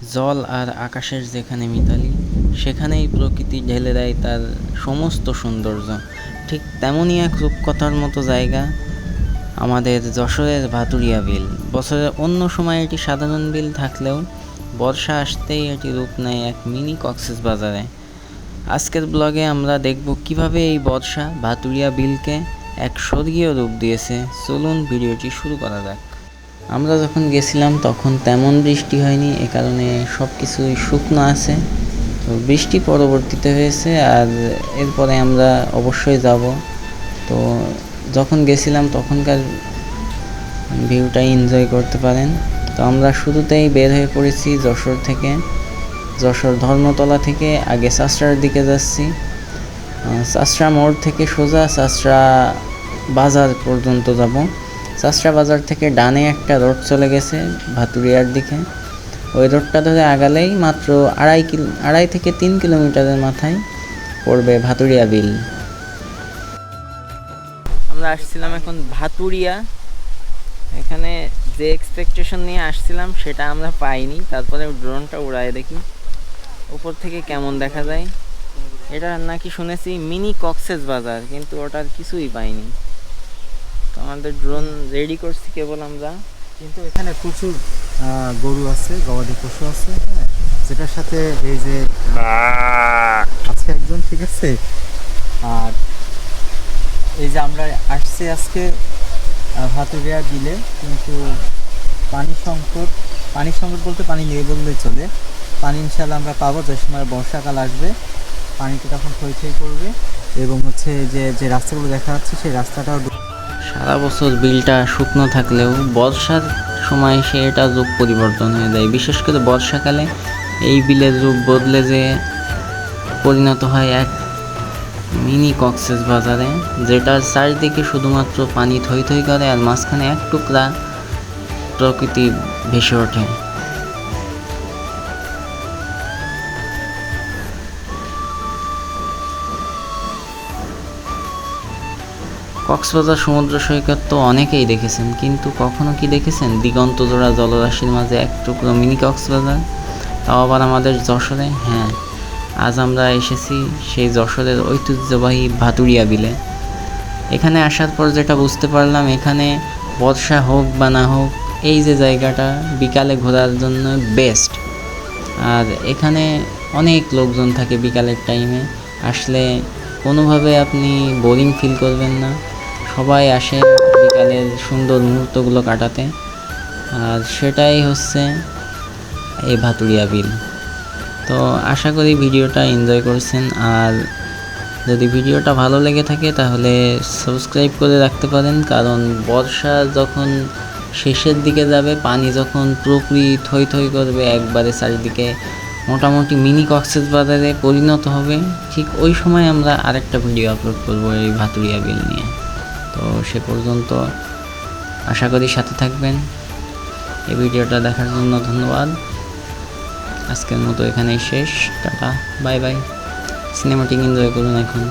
জল আর আকাশের যেখানে মিতালি, সেখানেই প্রকৃতি ঢেলে দেয় তার সমস্ত সৌন্দর্য। ঠিক তেমনই এক রূপকথার মতো জায়গা আমাদের যশোরের ভাতুরিয়া বিল। বছরের অন্য সময় এটি সাধারণ বিল থাকলেও বর্ষা আসতেই এটি রূপ নেয় এক মিনি কক্সবাজারে। আজকের ব্লগে আমরা দেখব কিভাবে এই বর্ষা ভাতুরিয়া বিলকে এক স্বর্গীয় রূপ দিয়েছে। চলুন ভিডিওটি শুরু করা যাক। আমরা যখন গেছিলাম তখন তেমন বৃষ্টি হয়নি, এ কারণে সব কিছুই শুকনো আছে। তো বৃষ্টি পরবর্তীতে হয়েছে, আর এরপরে আমরা অবশ্যই যাব। তো যখন গেছিলাম তখনকার ভিউটা এনজয় করতে পারেন। তো আমরা শুরুতেই বের হয়ে পড়েছি যশোর থেকে, যশোর ধর্মতলা থেকে আগে চাষড়ার দিকে যাচ্ছি। চাষড়া মোড় থেকে সোজা চাষড়া বাজার পর্যন্ত যাব। চাষড়া বাজার থেকে ডানে একটা রোড চলে গেছে ভাতুরিয়ার দিকে। ওই রোডটা ধরে আগালেই মাত্র 2.5 থেকে 3 কিলোমিটারের মাথায় পড়বে ভাতুরিয়া বিল। আমরা আসছিলাম এখন ভাতুরিয়া। এখানে যে এক্সপেকটেশন নিয়ে আসছিলাম সেটা আমরা পাইনি। তারপরে ড্রোনটা উড়ায় দেখি উপর থেকে কেমন দেখা যায়। এটা নাকি শুনেছি মিনি কক্সবাজার, কিন্তু ওটার কিছুই পাইনি। তো আমাদের ড্রোন রেডি করছি কেবল আমরা। কিন্তু এখানে প্রচুর গরু আছে, গবাদি পশু আছে, হ্যাঁ, যেটার সাথে এই যে আজকে একজন, ঠিক আছে। আর এই যে আমরা আসছি আজকে ভাতুরিয়া বিলে, কিন্তু পানি সংকট বলতে পানি নেই বললেই চলে। পানি ইনশাল্লাহ আমরা পাবো যে সময় বর্ষাকাল আসবে, পানিতে তখন থই থই করবে। এবং হচ্ছে যে যে রাস্তাগুলো দেখা যাচ্ছে সেই রাস্তাটাও সারা বছর বিলটা শুকনো থাকলেও বর্ষার সময় এটা রূপ পরিবর্তন হয়ে যায়। বিশেষ করে বর্ষাকালে এই বিলের রূপ বদলে যে পরিণত হয় এক মিনি কক্সবাজারে, যেটার চারিদিকে শুধুমাত্র পানি থই থই করে আর মাঝখানে এক টুকরা প্রকৃতি ভেসে ওঠে। কক্সবাজার সমুদ্র সৈকত তো অনেকেই দেখেছেন, কিন্তু কখনো কি দেখেছেন দিগন্তজোড়া জলরাশির মাঝে এক টুকরো মিনি কক্সবাজার, তাও আবার আমাদের যশোরে? হ্যাঁ, আজ আমরা এসেছি সেই যশোরের ঐতিহ্যবাহী ভাতুরিয়া বিলে। এখানে আসার পর যেটা বুঝতে পারলাম, এখানে বর্ষা হোক বা না হোক, এই যে জায়গাটা বিকালে ঘোরার জন্য বেস্ট। আর এখানে অনেক লোকজন থাকে বিকালের টাইমে। আসলে কোনোভাবে আপনি বোরিং ফিল করবেন না। সবাই আসে বিকালের সুন্দর মুহূর্তগুলো কাটাতে, আর সেটাই হচ্ছে এই ভাতুরিয়া বিল। তো আশা করি ভিডিওটা এনজয় করছেন। আর যদি ভিডিওটা ভালো লেগে থাকে তাহলে সাবস্ক্রাইব করে রাখতে পারেন, কারণ বর্ষা যখন শেষের দিকে যাবে, পানি যখন পুরোপুরি থই থই করবে একবারে চারিদিকে, মোটামুটি মিনি কক্সবাজারে পরিণত হবে, ঠিক ওই সময় আমরা আরেকটা ভিডিও আপলোড করব এই ভাতুরিয়া বিল নিয়ে। তো সে পর্যন্ত আশা করি সাথে থাকবেন। এই ভিডিওটা দেখার জন্য ধন্যবাদ। আজকের মতো এখানেই শেষ। Tata, bye bye. Cinematic enjoy করুন এখন।